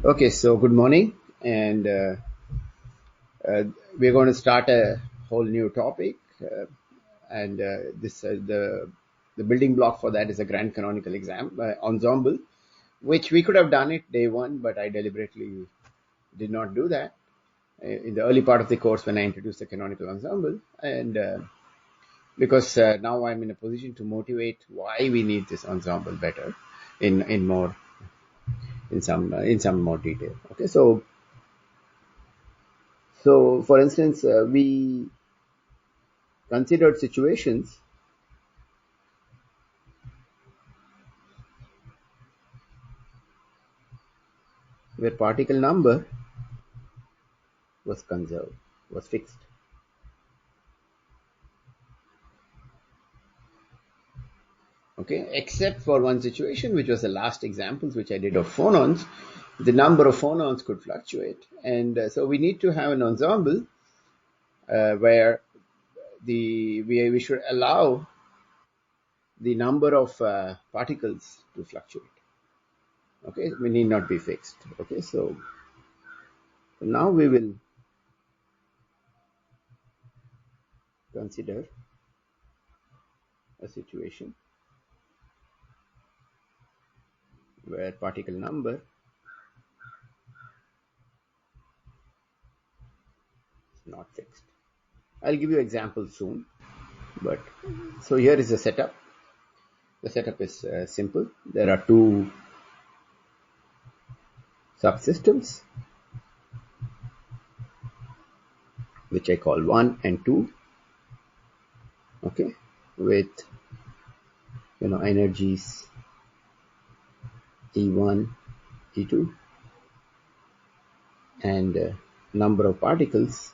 Okay, so good morning, and uh, we're going to start a whole new topic, and this the building block for that is a grand canonical exam ensemble, which we could have done it day one, but I deliberately did not do that in the early part of the course when I introduced the canonical ensemble, and because now I'm in a position to motivate why we need this ensemble better in more in some more detail. Okay, so for instance, we considered situations where particle number was conserved, was fixed. Okay, except for one situation, which was the last examples which I did of phonons, the number of phonons could fluctuate, and so we need to have an ensemble where we should allow the number of particles to fluctuate. Okay, we need not be fixed. Okay, so now we will consider a situation where particle number is not fixed. I'll give you examples soon, but so here is the setup. The setup is simple. There are two subsystems, which I call 1 and 2. Okay, with energies E1, E2, and number of particles.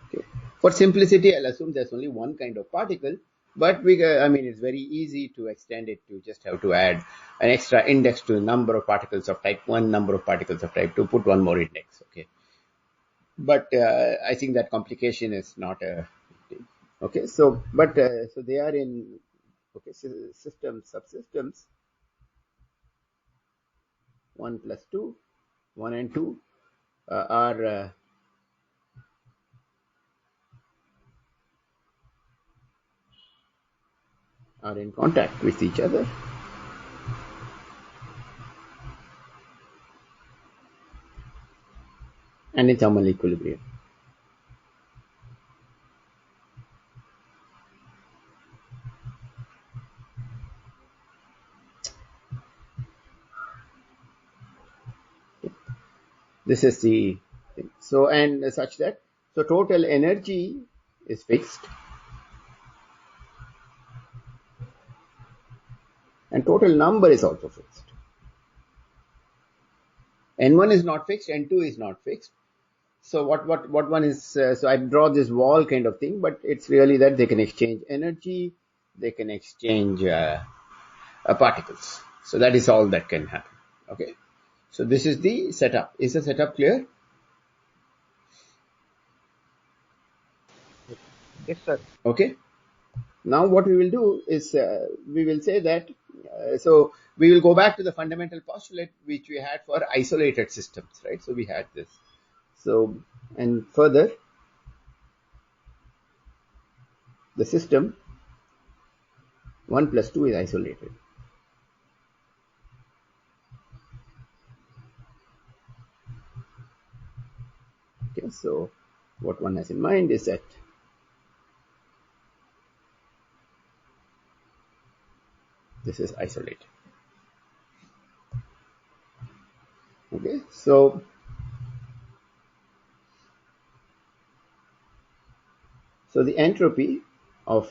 Okay. For simplicity, I'll assume there's only one kind of particle, but I mean, it's very easy to extend it to just have to add an extra index to the number of particles of type 1, number of particles of type 2, put one more index. Okay, but I think that complication is not a okay. So, but so they are in okay systems subsystems 1 plus 2, 1 and 2 are in contact with each other, and in thermal equilibrium. This is the thing. So and such that so total energy is fixed and total number is also fixed. N1 is not fixed, N2 is not fixed. So what one is? So I draw this wall kind of thing, but it's really that they can exchange energy, they can exchange particles. So that is all that can happen. Okay. So this is the setup. Is the setup clear? Yes, sir. Okay. Now what we will do is we will say that so we will go back to the fundamental postulate which we had for isolated systems, right? So we had this. So and further the system 1 plus 2 is isolated. Okay, so what one has in mind is that this is isolated. Okay, so the entropy of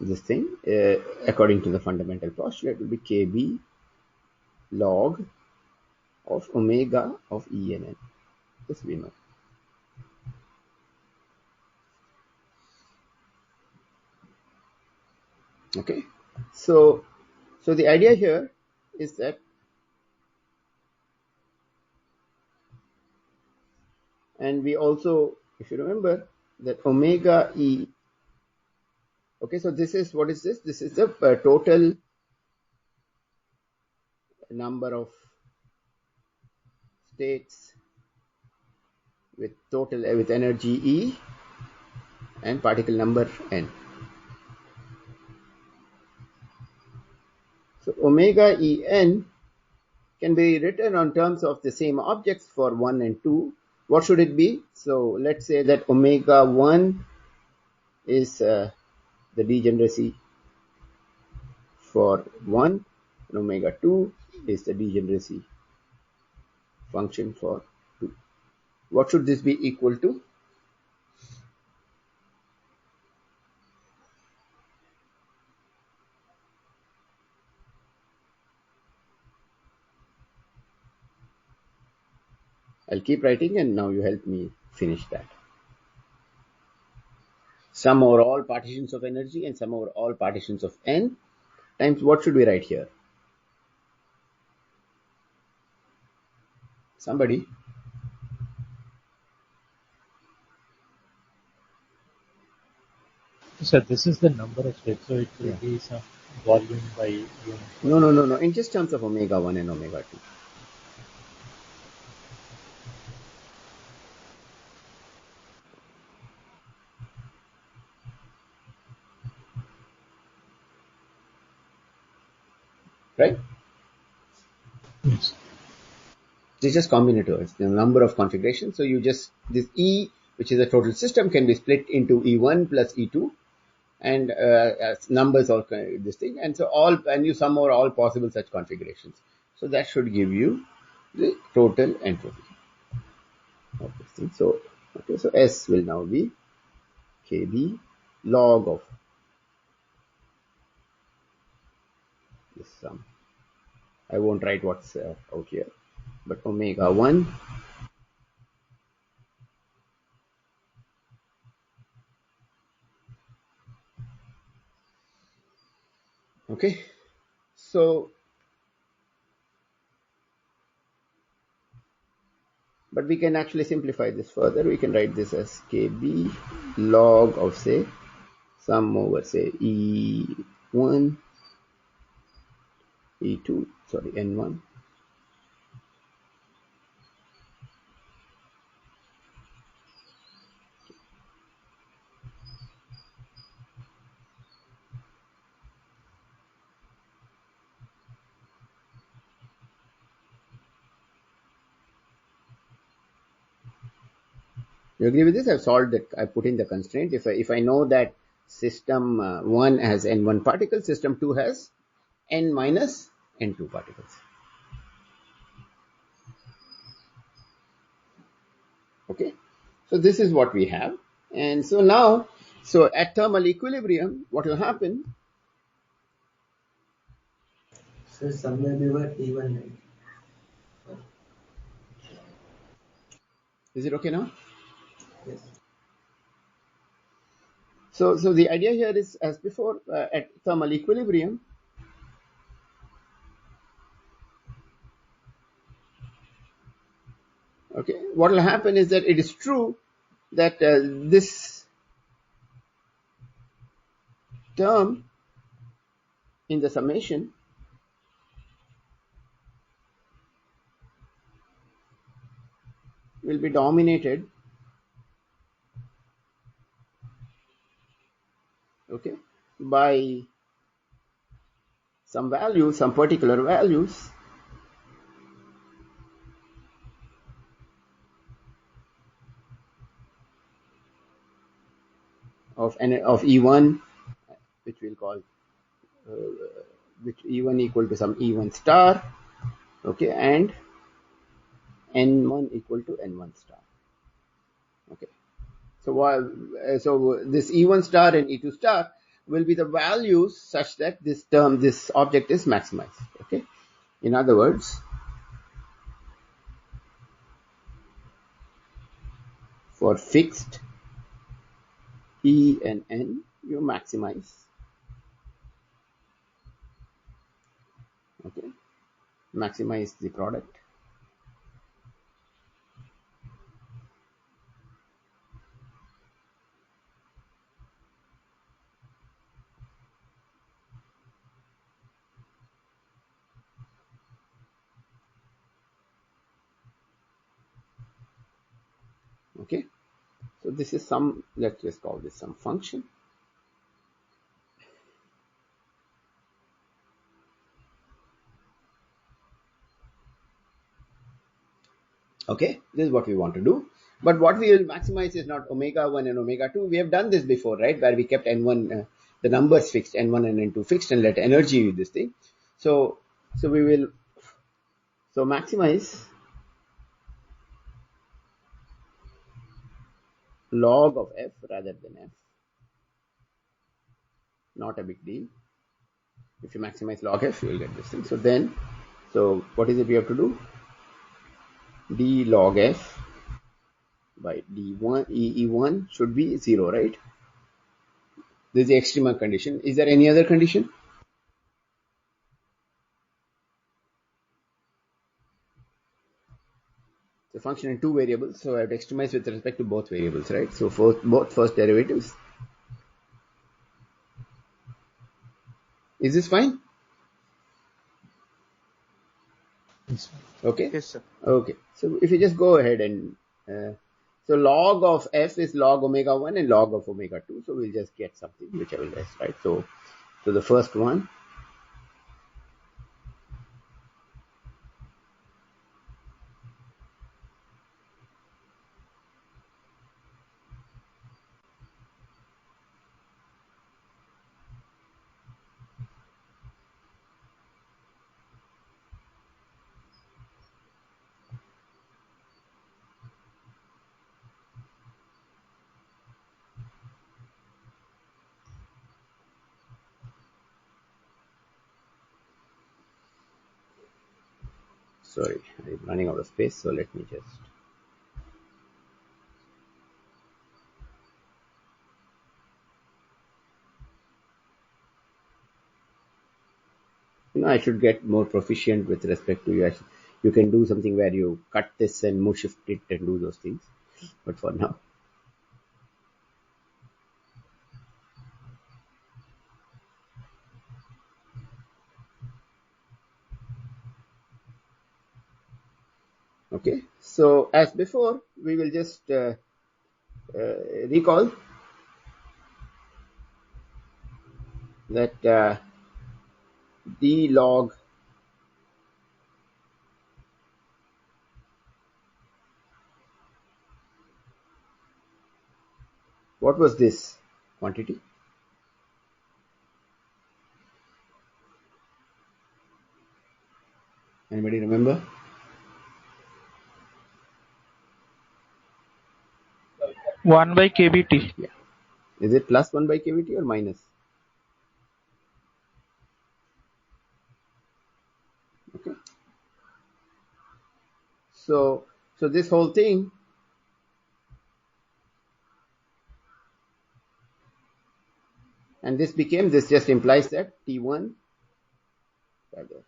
this thing, according to the fundamental postulate, will be Kb log of omega of E and N. This we know. Okay, so the idea here is that and we also, if you remember, that omega E Okay, so this is, what is this? This is the total number of states with total with energy E and particle number n. So omega En can be written on terms of the same objects for 1 and 2. What should it be? So let's say that omega 1 is the degeneracy for 1 and omega 2 is the degeneracy function for 2. What should this be equal to? I'll keep writing and now you help me finish that. Sum over all partitions of energy and sum over all partitions of n times, what should we write here? Somebody? So this is the number of states, so it will be some volume by unit. No. In just terms of omega 1 and omega 2. Right? Yes. They're just combinatorics, the number of configurations. So you just, this E, which is a total system, can be split into E1 plus E2 and numbers or this thing. And so all, and you sum over all possible such configurations. So that should give you the total entropy of this thing. So, okay, so S will now be KB log of this sum. I won't write what's out here, but omega 1 okay. So, but we can actually simplify this further. We can write this as KB log of, say, sum over, say, E1, E2, sorry, N1. You agree with this? I've solved it. I put in the constraint. If I know that system 1 has N1 particles, system 2 has N minus N2 particles. Okay. So this is what we have. And so now, so at thermal equilibrium, what will happen? So somewhere we were even, right? Is it okay now? Yes. So the idea here is, as before, at thermal equilibrium, okay, what will happen is that it is true that this term in the summation will be dominated, okay, by some values, some particular values of E1, which we'll call which E1 equal to some E1 star, okay, and N1 equal to N1 star, okay. So while so this E1 star and E2 star will be the values such that this term, this object is maximized, okay. In other words, for fixed E and N, you maximize, okay, maximize the product. Okay, so this is some, let's just call this some function. Okay, this is what we want to do. But what we will maximize is not omega 1 and omega 2. We have done this before, right? Where we kept n1, the numbers fixed, n1 and n2 fixed, and let energy with this thing. So, so we will, so maximize log of f rather than f. Not a big deal. If you maximize log f, you will get this thing. So then, so what is it we have to do? D log f by d1 e1 should be 0, right? This is the extrema condition. Is there any other condition? The function in two variables, so I have to extremize with respect to both variables, right? So for both first derivatives. Is this fine? Yes. Okay. Yes, sir. Okay. So if you just go ahead and so log of f is log omega 1 and log of omega 2. So we'll just get something whichever is, right? So the first one, sorry, I'm running out of space, so let me just, I should get more proficient with respect to you. You can do something where you cut this and move shift it and do those things. But for now, okay. So as before, we will just recall that d log what was this quantity? Anybody remember? 1 by kBt. Yeah. Is it plus 1 by kVt or minus? Okay. So this whole thing, and this became, this just implies that T1 rather,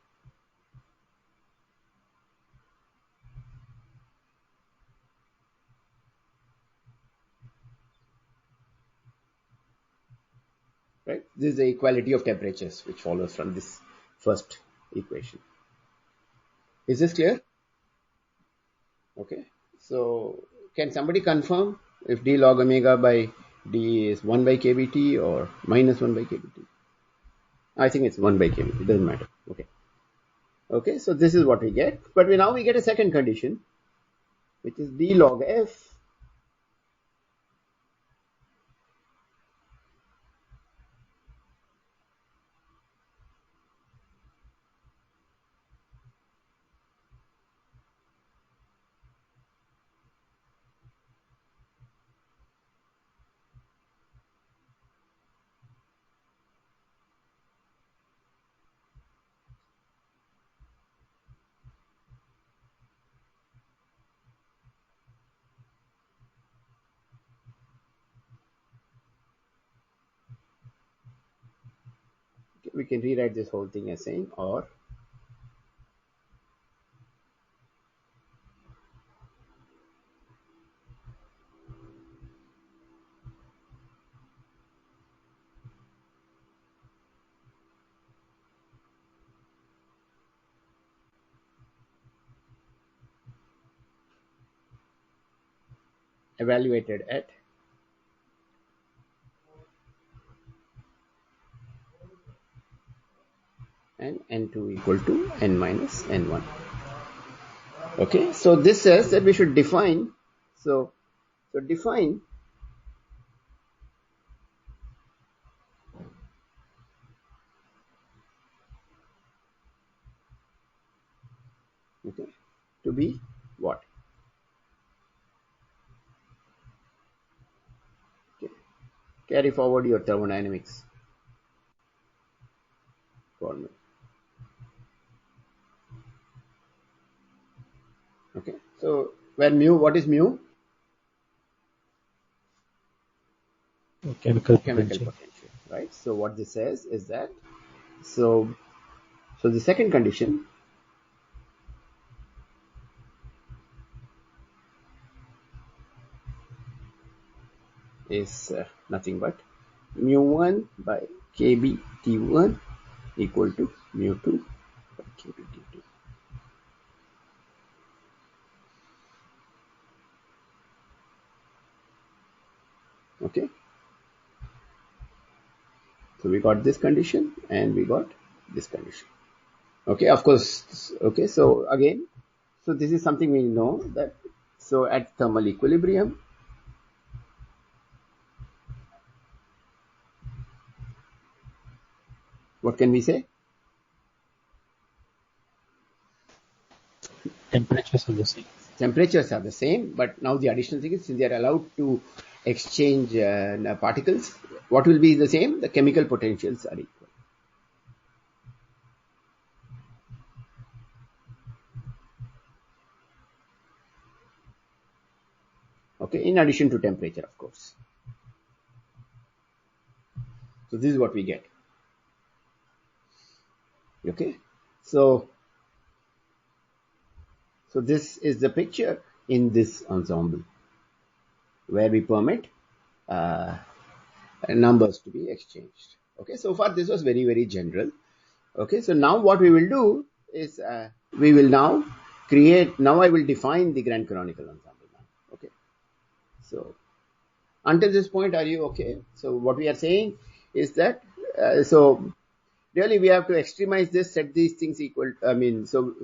right? This is the equality of temperatures which follows from this first equation. Is this clear? Okay. So can somebody confirm if d log omega by d is 1 by kBt or minus 1 by kBt? I think it's 1 by kBt. It doesn't matter. Okay. Okay. So this is what we get. But now we get a second condition, which is d log f. We can rewrite this whole thing as saying, or evaluated at and n2 equal to n minus n1. Okay, so this says that we should define, so define okay to be what? Okay. Carry forward your thermodynamics formula. Okay, so where mu, what is mu? Chemical Chemical potential. potential, right? So what this says is that, so the second condition is nothing but mu1 by kb T1 equal to mu2 by kb T2. Okay, so we got this condition and we got this condition. Okay, of course. Okay, so again, so this is something we know that, so at thermal equilibrium, what can we say? Temperatures are the same. Temperatures are the same, but now the additional thing is, since they are allowed to exchange particles, what will be the same? The chemical potentials are equal. Okay, in addition to temperature, of course. So this is what we get. Okay, so this is the picture in this ensemble where we permit numbers to be exchanged. Okay, so far this was very, very general. Okay, so now what we will do is we will now create, now I will define the grand canonical ensemble now. Okay, so until this point, are you okay? So what we are saying is that, so really we have to extremize this, set these things equal, I mean, so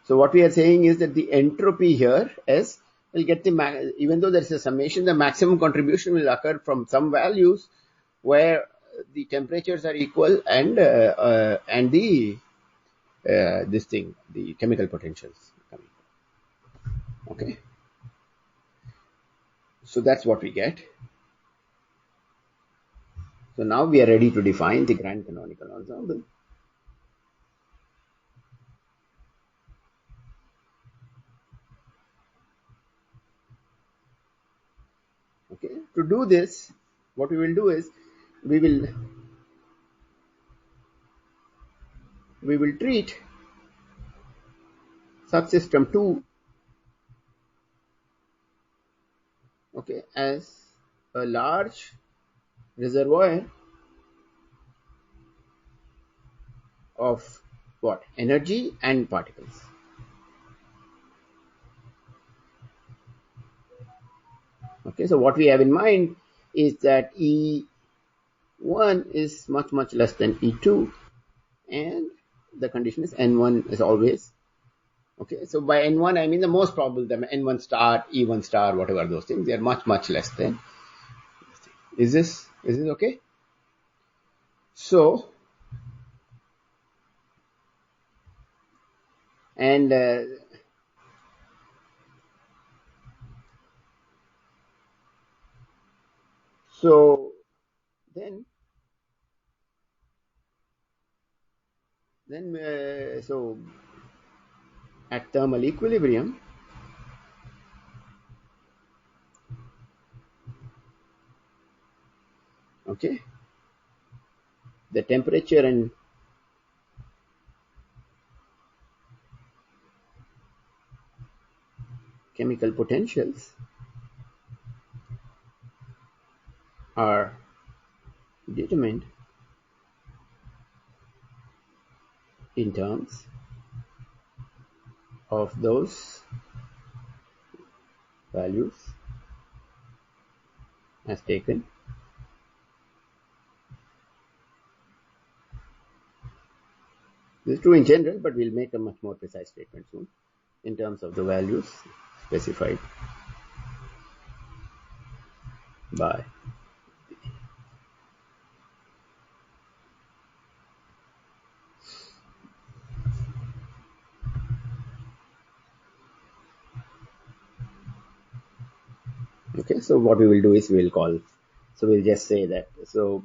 what we are saying is that the entropy here is, will get the, even though there is a summation, the maximum contribution will occur from some values where the temperatures are equal and the this thing, the chemical potentials coming. Okay, so that's what we get. So now we are ready to define the grand canonical ensemble. Okay, to do this, what we will do is we will treat subsystem 2, okay, as a large reservoir of what? Energy and particles. Okay, so what we have in mind is that E1 is much, much less than E2, and the condition is N1 is always, okay, so by N1 I mean the most probable, the N1 star, E1 star, whatever those things, they are much, much less than. Is this okay? So, and so then so at thermal equilibrium, okay, the temperature and chemical potentials are determined in terms of those values as taken. This is true in general, but we'll make a much more precise statement soon in terms of the values specified by. Okay, so what we will do is we'll call, so we'll just say that, so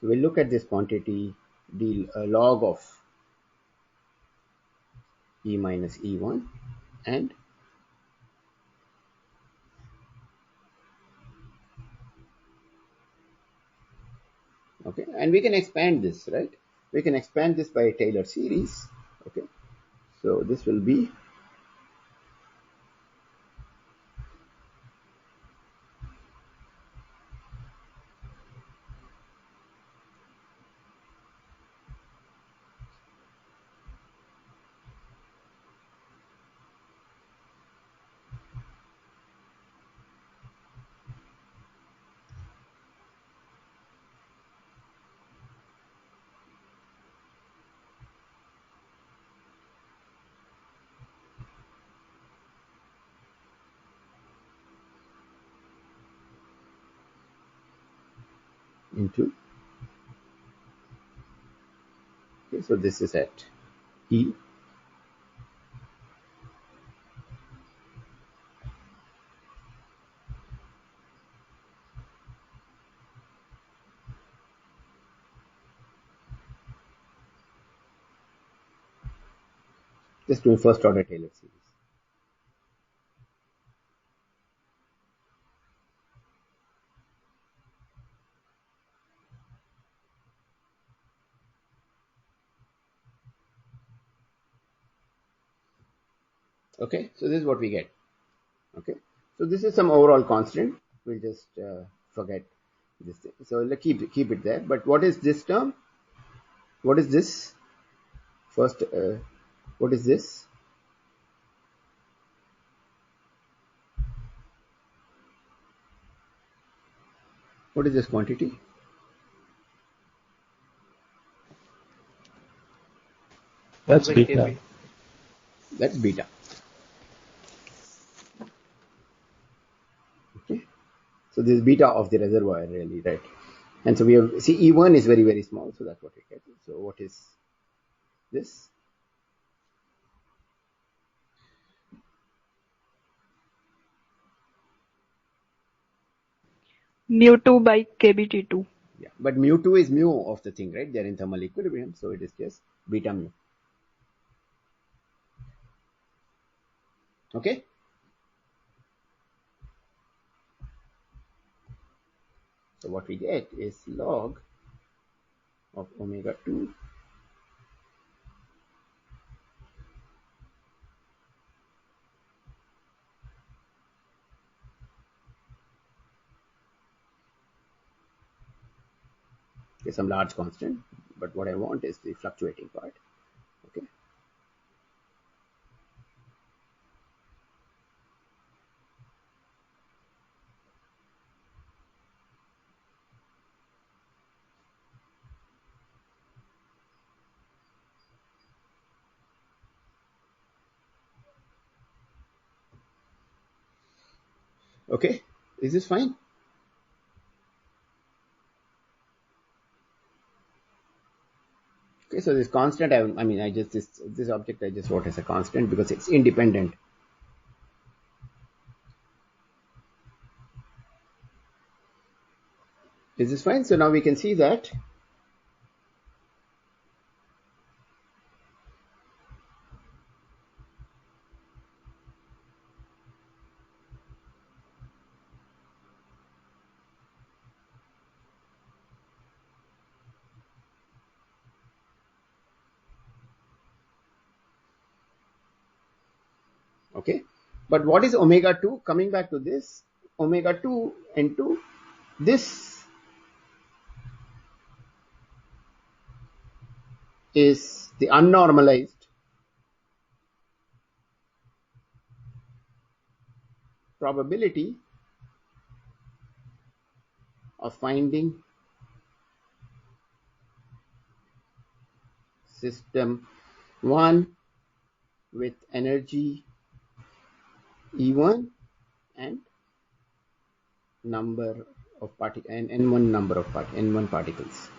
we'll look at this quantity, the log of E minus E1, and okay, and we can expand this, right? We can expand this by a Taylor series. Okay, so this will be into, okay, so this is at E, just doing first order Taylor series. Okay, so this is what we get. Okay, so this is some overall constant. We'll just forget this thing. So let's keep it there. But what is this term? What is this? First, what is this? What is this quantity? That's beta. That's beta. Okay, so this is beta of the reservoir, really, right? And so we have, see, E1 is very, very small, so that's what we get. So what is this? mu2 by kbt2. Yeah, but mu2 is mu of the thing, right? They're in thermal equilibrium, so it is just beta mu. Okay? So what we get is log of omega 2 is some large constant, but what I want is the fluctuating part. Okay. Okay, is this fine? Okay, so this constant, I mean, I just this object I just wrote as a constant because it's independent. Is this fine? So now we can see that okay. But what is omega 2? Coming back to this, omega 2 into this is the unnormalized probability of finding system 1 with energy E1 and number of particles and n1 number of n1 particles.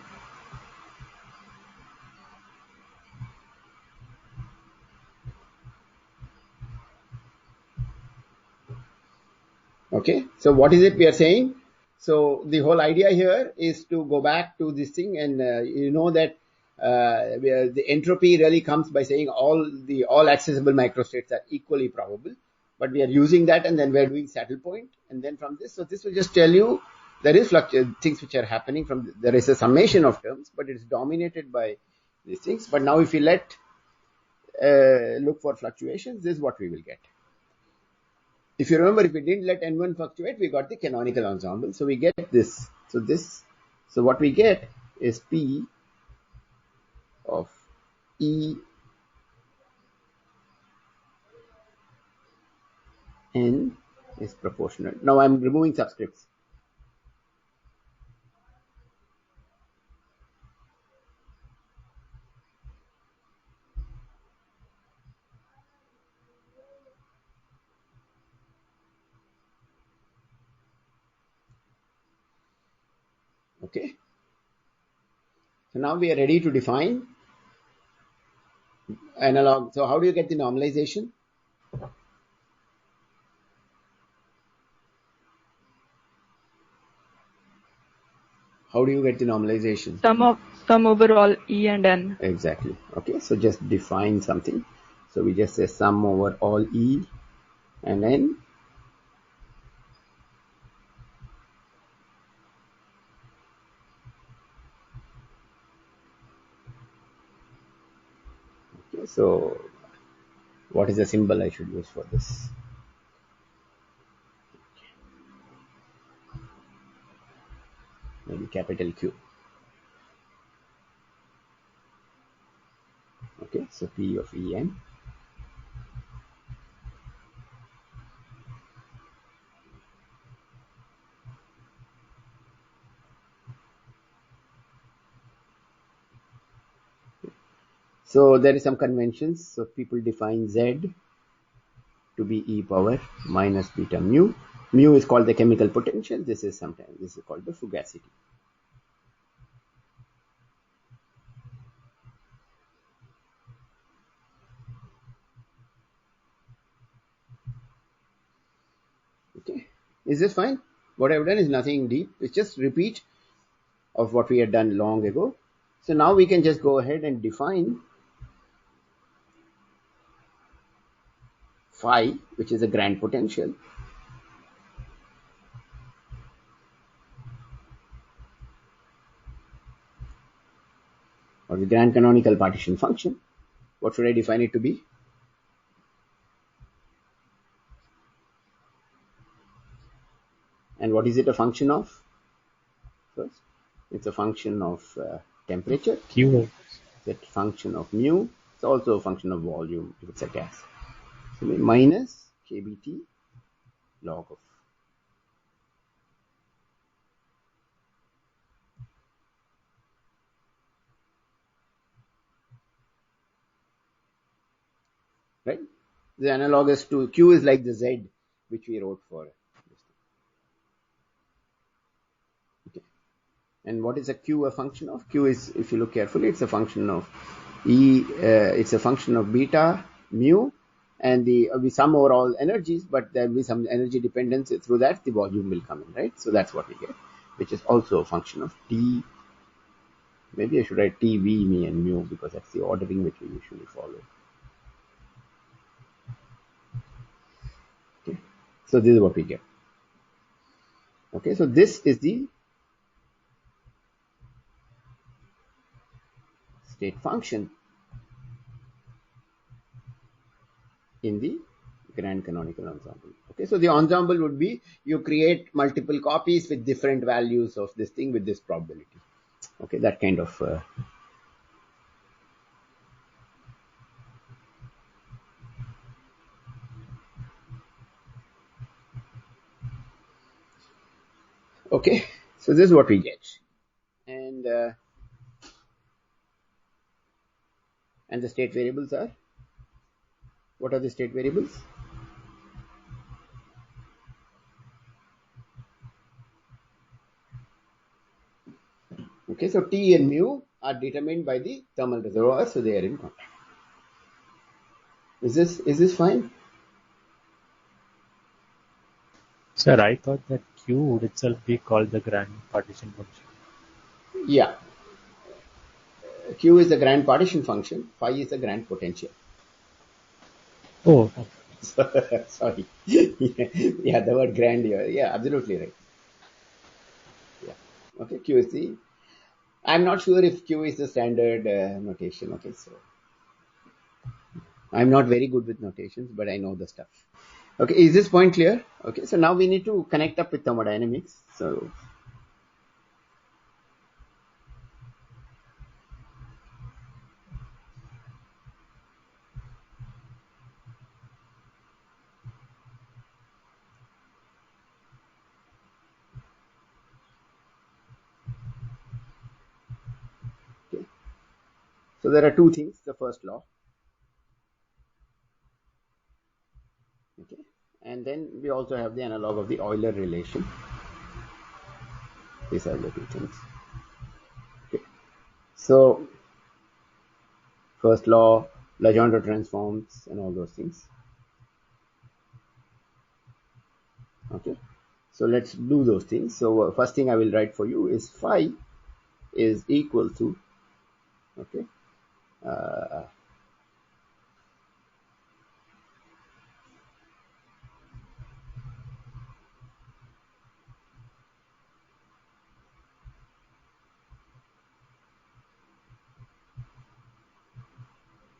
Okay, so what is it we are saying? So the whole idea here is to go back to this thing, and you know that the entropy really comes by saying all accessible microstates are equally probable, but we are using that, and then we are doing saddle point, and then from this, so this will just tell you there is things which are happening from there is a summation of terms, but it is dominated by these things. But now if we let look for fluctuations, this is what we will get. If you remember, if we didn't let n1 fluctuate, we got the canonical ensemble. So we get this. So what we get is P of E n is proportional. Now I'm removing subscripts. Okay. So now we are ready to define analog. So how do you get the normalization? How do you get the normalization? Sum over all E and N. Exactly. Okay. So just define something. So we just say sum over all E and N. Okay. So what is the symbol I should use for this? Maybe capital Q. Okay, so P of En. So there is some conventions. So people define Z to be e power minus beta mu. Mu is called the chemical potential. This is called the fugacity. Okay, is this fine? What I've done is nothing deep. It's just repeat of what we had done long ago. So now we can just go ahead and define phi, which is a grand potential, or the grand canonical partition function. What should I define it to be? And what is it a function of? First, it's a function of temperature. Q. It's a function of mu. It's also a function of volume if it's a gas. So minus kBT log of. Right? The analogous to Q is like the Z which we wrote for. Okay. And what is a Q a function of? Q is, if you look carefully, it's a function of E. It's a function of beta mu, and we sum over all energies, but there will be some energy dependence. Through that, the volume will come in, right? So that's what we get, which is also a function of T. Maybe I should write T, V, me, and mu because that's the ordering which we usually follow. Okay. So this is what we get. Okay, so this is the state function in the grand canonical ensemble. Okay, so the ensemble would be you create multiple copies with different values of this thing with this probability. Okay, that kind of okay, so this is what we get, and the state variables are, what are the state variables? Okay, so T and mu are determined by the thermal reservoir, so they are in contact. Is this fine? Sir, I thought that Q would itself be called the grand partition function. Yeah. Q is the grand partition function. Phi is the grand potential. Oh, Sorry. Yeah, the word grand here. Yeah, absolutely right. Yeah. Okay, Q is the. I'm not sure if Q is the standard notation. Okay, so I'm not very good with notations, but I know the stuff. Okay, is this point clear? Okay, so now we need to connect up with thermodynamics. So okay. So there are two things. The first law. Okay, and then we also have the analog of the Euler relation. These are the two things. Okay. So first law, Legendre transforms, and all those things. Okay, so let's do those things. So first thing I will write for you is phi is equal to, okay, uh,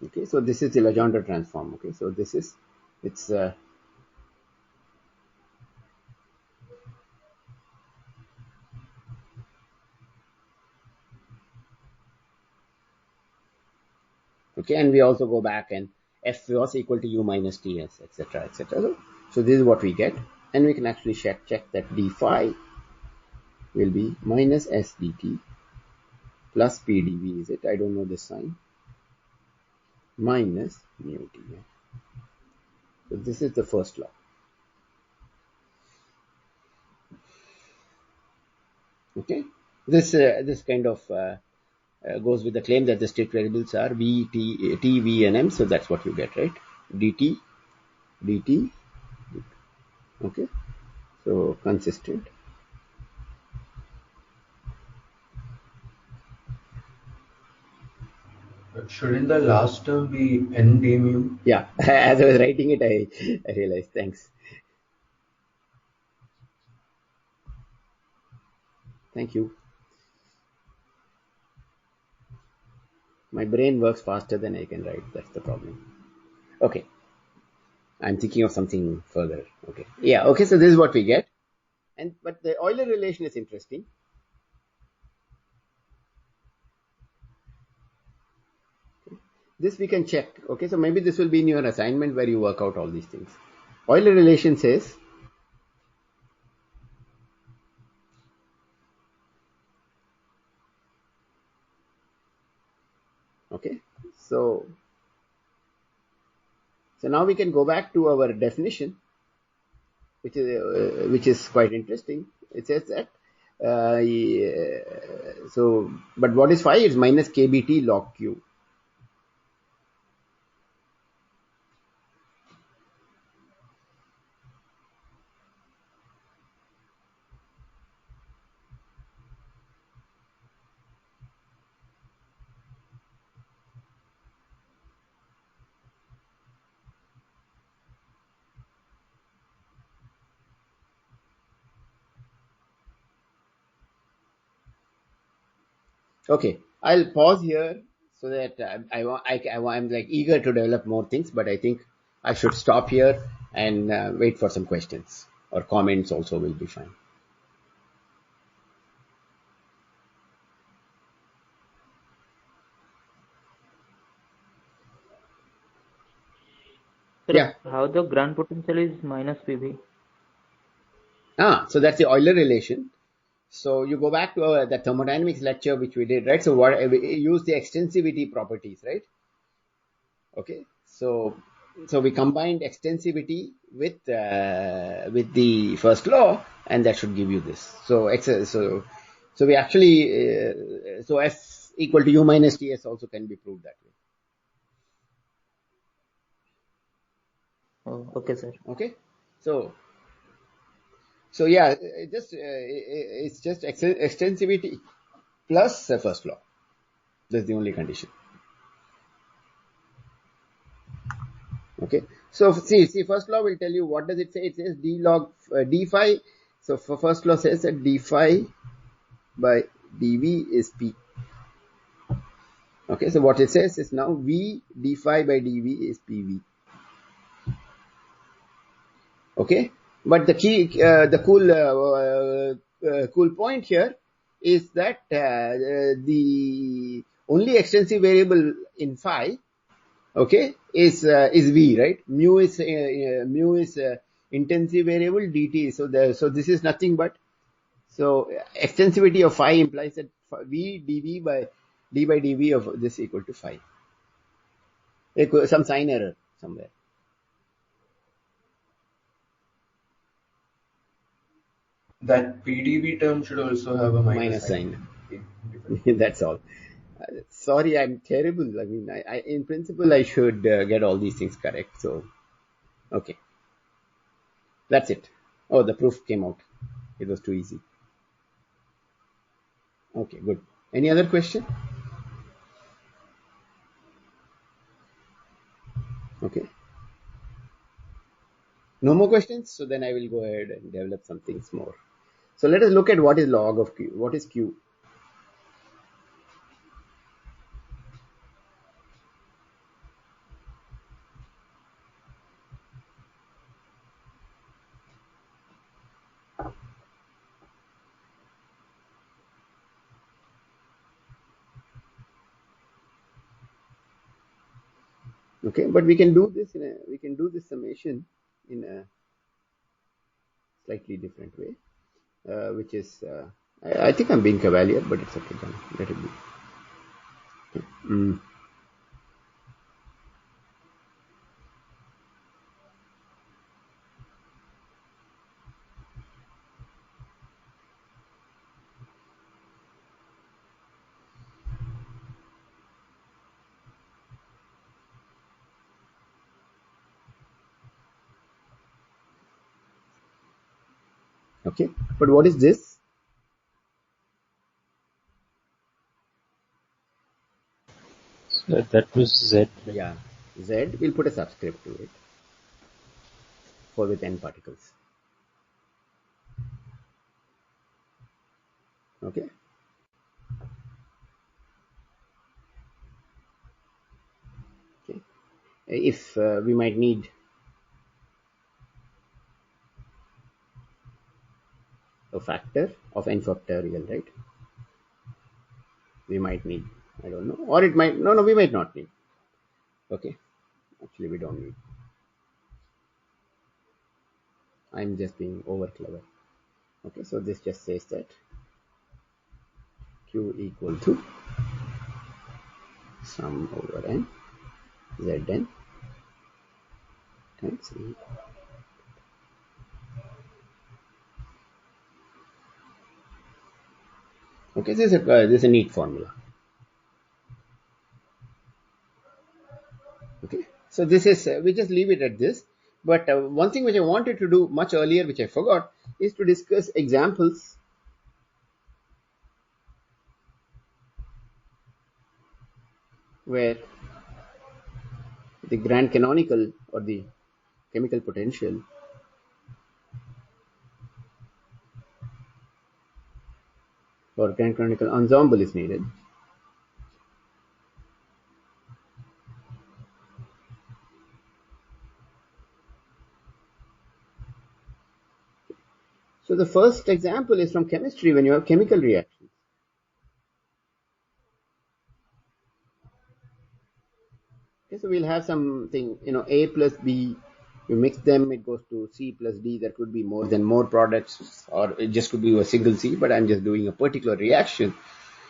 okay, so this is the Legendre transform. Okay, so this is, it's okay, and we also go back and f was equal to u minus ts, etc., etc. So this is what we get, and we can actually check that d phi will be minus s dt plus p dv, is it? I don't know this sign, minus mu t. So this is the first law. Okay, this kind of goes with the claim that the state variables are v, t, v, and m. So that's what you get, right? dt, dt. Okay, so consistent. Shouldn't the last term be n d mu? Yeah, as I was writing it, I realized. Thanks. Thank you. My brain works faster than I can write. That's the problem. Okay, I'm thinking of something further. Okay, yeah. Okay, so this is what we get, and but the Euler relation is interesting. This we can check. Okay, so maybe this will be in your assignment where you work out all these things. Euler relation says, okay, so now we can go back to our definition, which is quite interesting. It says that so, but what is phi? It's minus kbt log q. Okay, I'll pause here so that I'm like eager to develop more things, but I think I should stop here and wait for some questions or comments also will be fine. Sir, Yeah. how the ground potential is minus PV? So that's the Euler relation. So you go back to the thermodynamics lecture which we did, right? So what we use the extensivity properties, right? Okay. So we combined extensivity with the first law, and that should give you this. So we actually so F equal to U minus Ts also can be proved that way. Oh, okay, sir. Okay. So yeah, it's just extensivity plus the first law. That's the only condition. Okay. So see, first law will tell you what does it say. It says d log d phi. So for first law says that d phi by dv is p. Okay. So what it says is now v d phi by dv is pv. Okay. But the key, the cool point here is that the only extensive variable in phi, okay, is v, right? Mu is intensive variable dt. So this is nothing but, so extensivity of phi implies that v dv by d by dv of this equal to phi. Some sign error somewhere. That PDB term should also have a minus sign. Okay. That's all. Sorry, I'm terrible. I mean, in principle, I should get all these things correct. So, okay. That's it. Oh, the proof came out. It was too easy. Okay, good. Any other question? Okay. No more questions? So then I will go ahead and develop some things more. So let us look at what is log of Q. What is Q? Okay, but we can do this summation in a slightly different way, which is I think I'm being cavalier, but it's okay. Done. Let it be. Okay. Okay, but what is this? So that was Z. Right? Yeah, Z. We'll put a subscript to it for with n particles. Okay. Okay. If we might need a factor of n factorial, right? We might need. I don't know, or it might. No, we might not need. Okay. Actually, we don't need. I'm just being over clever. Okay, so this just says that Q equal to sum over n Zn times E. Okay, this is a neat formula. Okay, so this is we just leave it at this. But one thing which I wanted to do much earlier, which I forgot, is to discuss examples where the grand canonical or the chemical potential or grand canonical ensemble is needed. the first example is from chemistry when you have chemical reactions. Okay, so we'll have something, A plus B, you mix them, it goes to C plus D. There could be more products, or it just could be a single C, but I'm just doing a particular reaction.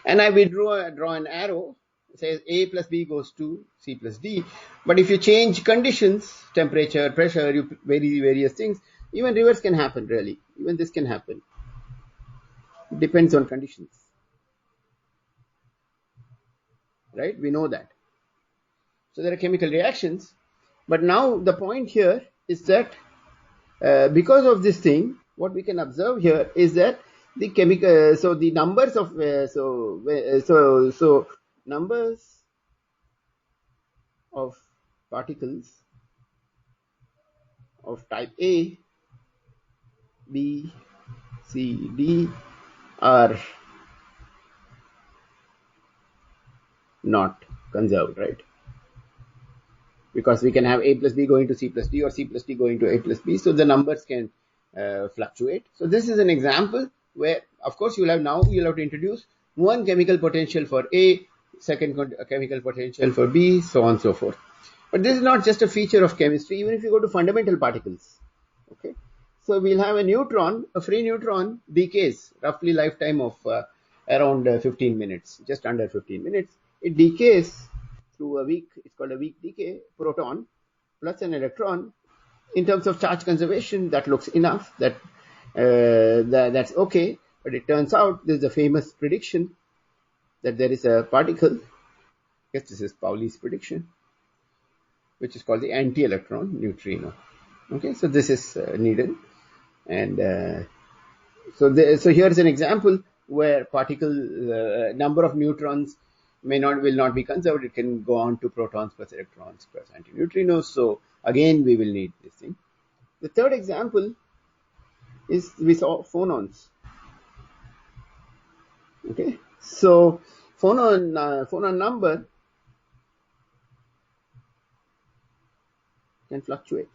And I will draw an arrow, it says A plus B goes to C plus D. But if you change conditions, temperature, pressure, you vary various things, even reverse can happen really. Even this can happen. It depends on conditions. Right? We know that. So there are chemical reactions. But now the point here is that because of this thing, what we can observe here is that the chemical, so the numbers of, numbers of particles of type A, B, C, D are not conserved, right? Because we can have A plus B going to C plus D or C plus D going to A plus B, so the numbers can fluctuate. So this is an example where, of course, you'll have to introduce one chemical potential for A, second chemical potential for B, so on and so forth. But this is not just a feature of chemistry, even if you go to fundamental particles. Okay, so we'll have a free neutron decays, roughly lifetime of around 15 minutes, just under 15 minutes. It decays through a weak, it's called a weak decay, proton plus an electron. In terms of charge conservation, that looks enough, that's okay. But it turns out there's a famous prediction that there is a particle, I guess this is Pauli's prediction, which is called the anti-electron neutrino. Okay, so this is needed. And so here's an example where particle number of neutrons will not be conserved. It can go on to protons plus electrons plus antineutrinos. So again, we will need this thing. The third example is we saw phonons. Okay, so phonon number can fluctuate.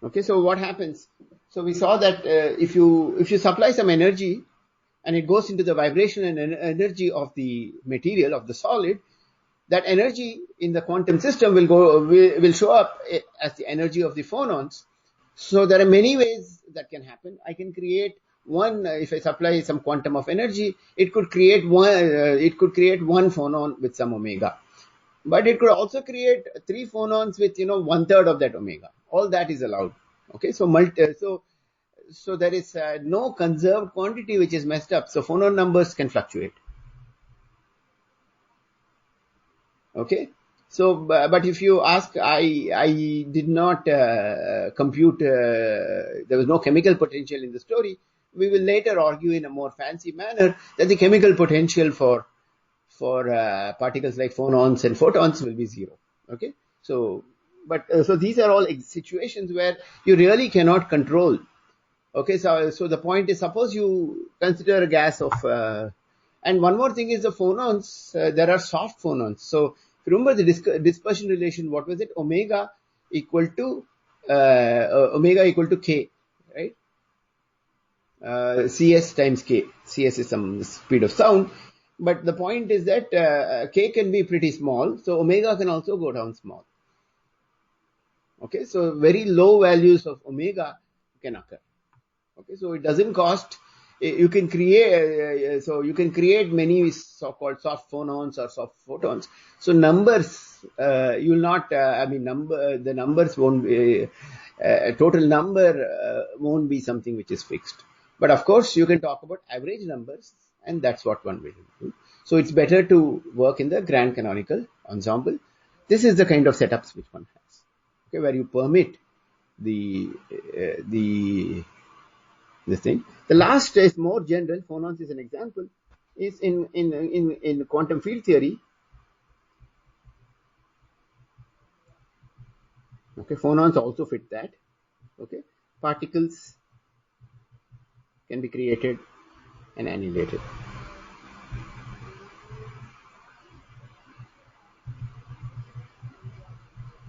Okay, so what happens? So we saw that if you supply some energy and it goes into the vibration and energy of the material, of the solid, that energy in the quantum system will show up as the energy of the phonons. So there are many ways that can happen. I can create one, if I supply some quantum of energy, it could create one phonon with some omega. But it could also create 3 phonons with 1/3 of that omega. All that is allowed. Okay, so there is no conserved quantity which is messed up. So phonon numbers can fluctuate. Okay, so but if you ask, I did not compute. There was no chemical potential in the story. We will later argue in a more fancy manner that the chemical potential for particles like phonons and photons will be 0. Okay, so these are all situations where you really cannot control. Okay, so the point is, suppose you consider a gas of and one more thing is the phonons. There are soft phonons. So if you remember the dispersion relation, what was it? Omega equal to K, right? Cs times K. Cs is some speed of sound. But the point is that K can be pretty small, so omega can also go down small. Okay, so very low values of omega can occur. Okay, so it doesn't cost. You can create many so-called soft phonons or soft photons. So numbers, you will not. The numbers won't be total number won't be something which is fixed. But of course, you can talk about average numbers, and that's what one will do. So it's better to work in the grand canonical ensemble. This is the kind of setups which one has. Okay, where you permit this thing. The last is more general. Phonons is an example. Is in quantum field theory. Okay, phonons also fit that. Okay, particles can be created and annihilated.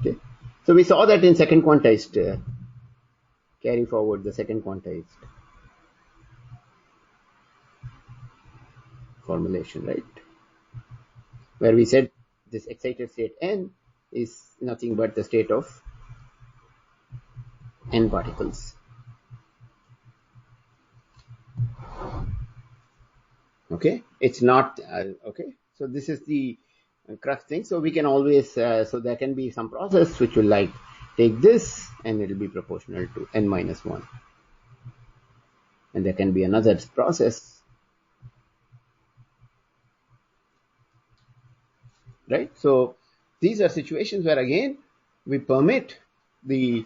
Okay, so we saw that in second quantized carry forward the second quantized formulation, right? Where we said this excited state n is nothing but the state of n particles. Okay, it's not okay. So this is the crux thing. So we can always so there can be some process which will like take this and it will be proportional to n minus 1, and there can be another process, right? So these are situations where again we permit the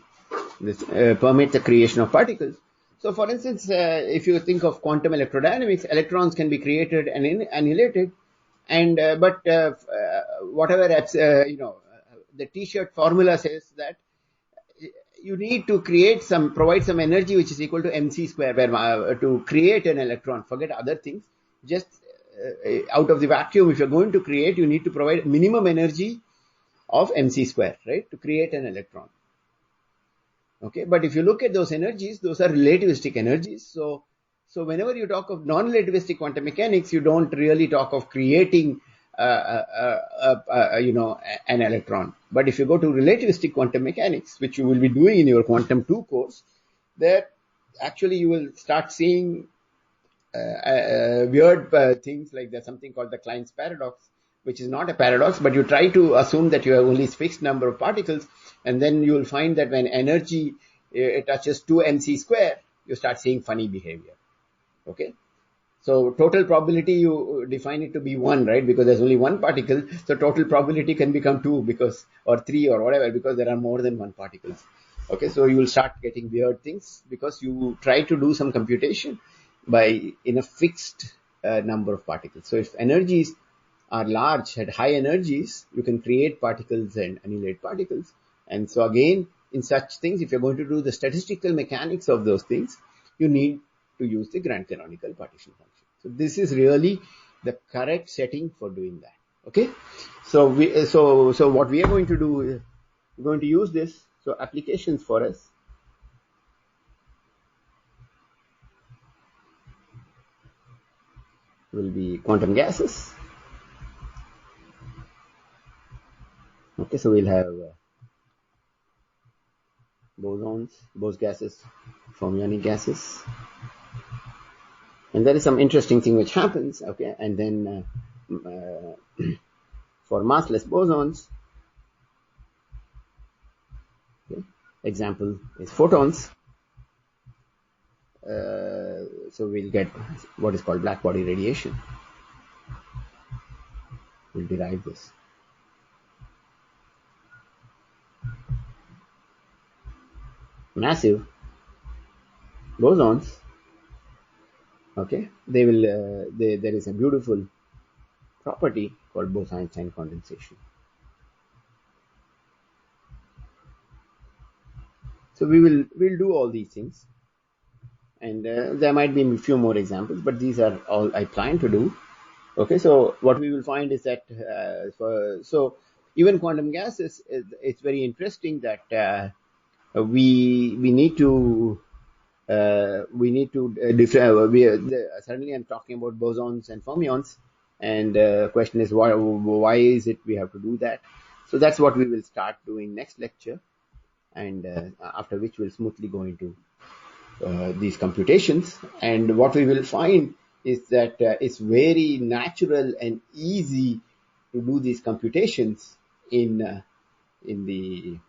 creation of particles. So for instance, if you think of quantum electrodynamics, electrons can be created and annihilated, and whatever the T-shirt formula says that you need to provide some energy which is equal to mc square, where to create an electron, forget other things, just out of the vacuum, if you're going to create, you need to provide minimum energy of mc square, right, to create an electron. Okay, but if you look at those energies, those are relativistic energies. So whenever you talk of non-relativistic quantum mechanics, you don't really talk of creating an electron. But if you go to relativistic quantum mechanics, which you will be doing in your quantum 2 course, there actually you will start seeing weird things like there's something called the Klein's paradox, which is not a paradox, but you try to assume that you have only fixed number of particles, and then you will find that when energy touches 2 mc square, you start seeing funny behavior. Okay, so total probability, you define it to be 1, right, because there's only one particle. So total probability can become 2 because, or 3 or whatever, because there are more than one particles. Okay, so you will start getting weird things because you try to do some computation in a fixed number of particles. So if energies are large, at high energies, you can create particles and annihilate particles. And so again, in such things, if you're going to do the statistical mechanics of those things, you need to use the grand canonical partition function. So this is really the correct setting for doing that. Okay, so what we are going to do, we're going to use this. So applications for us will be quantum gases. Okay, so we'll have bosons, Bose gases, fermionic gases, and there is some interesting thing which happens. Okay, and then for massless bosons, okay, example is photons. So we'll get what is called black body radiation. We'll derive this. Massive bosons, okay, they will there is a beautiful property called Bose-Einstein condensation. So we'll do all these things, and there might be a few more examples, but these are all I plan to do. Okay, so what we will find is that so even quantum gases, it's very interesting that we need to certainly I'm talking about bosons and fermions, and question is why is it we have to do that? So that's what we will start doing next lecture, and after which we'll smoothly go into these computations. And what we will find is that it's very natural and easy to do these computations in the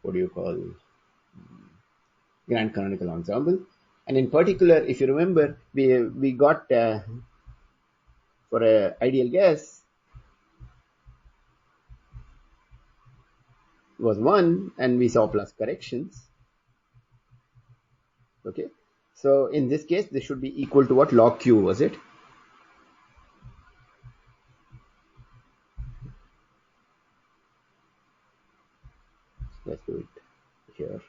what do you call grand canonical ensemble. And in particular, if you remember, we got for a ideal gas was 1, and we saw plus corrections. Okay, so in this case, this should be equal to what? Log Q, was it? Let's do it here.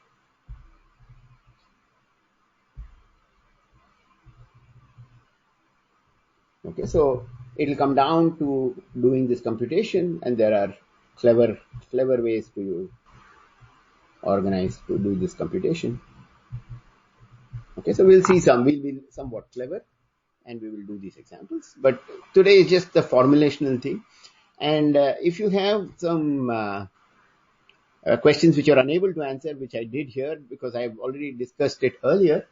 Okay, so it will come down to doing this computation, and there are clever ways to organized to do this computation. Okay, so we'll be somewhat clever and we will do these examples. But today is just the formulational thing. And if you have some questions which you're unable to answer, which I did here because I've already discussed it earlier,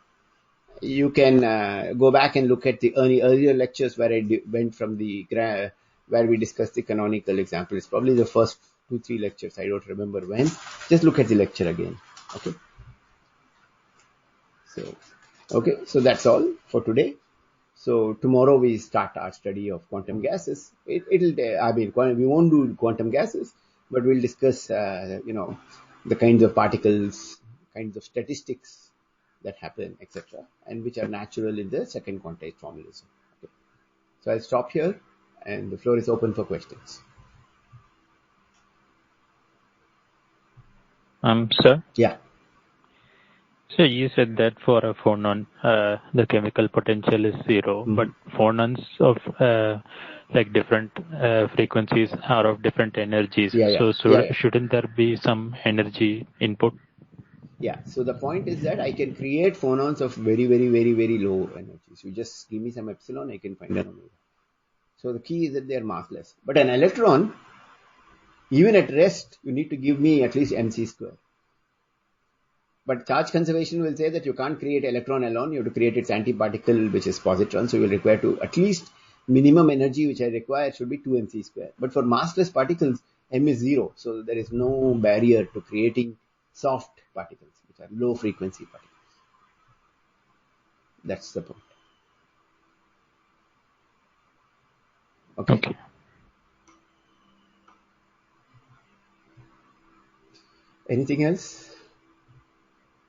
you can go back and look at the earlier lectures where I went from where we discussed the canonical example. It's probably the first 2-3 lectures. I don't remember when. Just look at the lecture again. Okay. So that's all for today. So tomorrow we start our study of quantum gases. We won't do quantum gases, but we'll discuss, the kinds of particles, kinds of statistics that happen, etc., and which are natural in the second quantized formalism. Okay. So I'll stop here, and the floor is open for questions. Sir. Yeah. So you said that for a phonon, the chemical potential is 0, but phonons of like different frequencies are of different energies. So shouldn't there be some energy input? Yeah. So the point is that I can create phonons of very, very, very, very low energies. You just give me some epsilon, I can find an omega. So the key is that they are massless. But an electron, even at rest, you need to give me at least mc square. But charge conservation will say that you can't create electron alone. You have to create its antiparticle, which is positron. So you will require to at least minimum energy which I require should be 2mc square. But for massless particles, m is 0. So there is no barrier to creating soft particles, which are low frequency particles. That's the point. Okay. Anything else?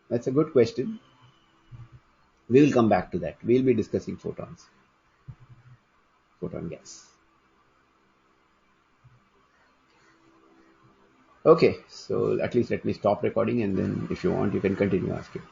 That's a good question. We will come back to that. We'll be discussing photons. Photon gas. Okay, so at least let me stop recording, and then if you want, you can continue asking.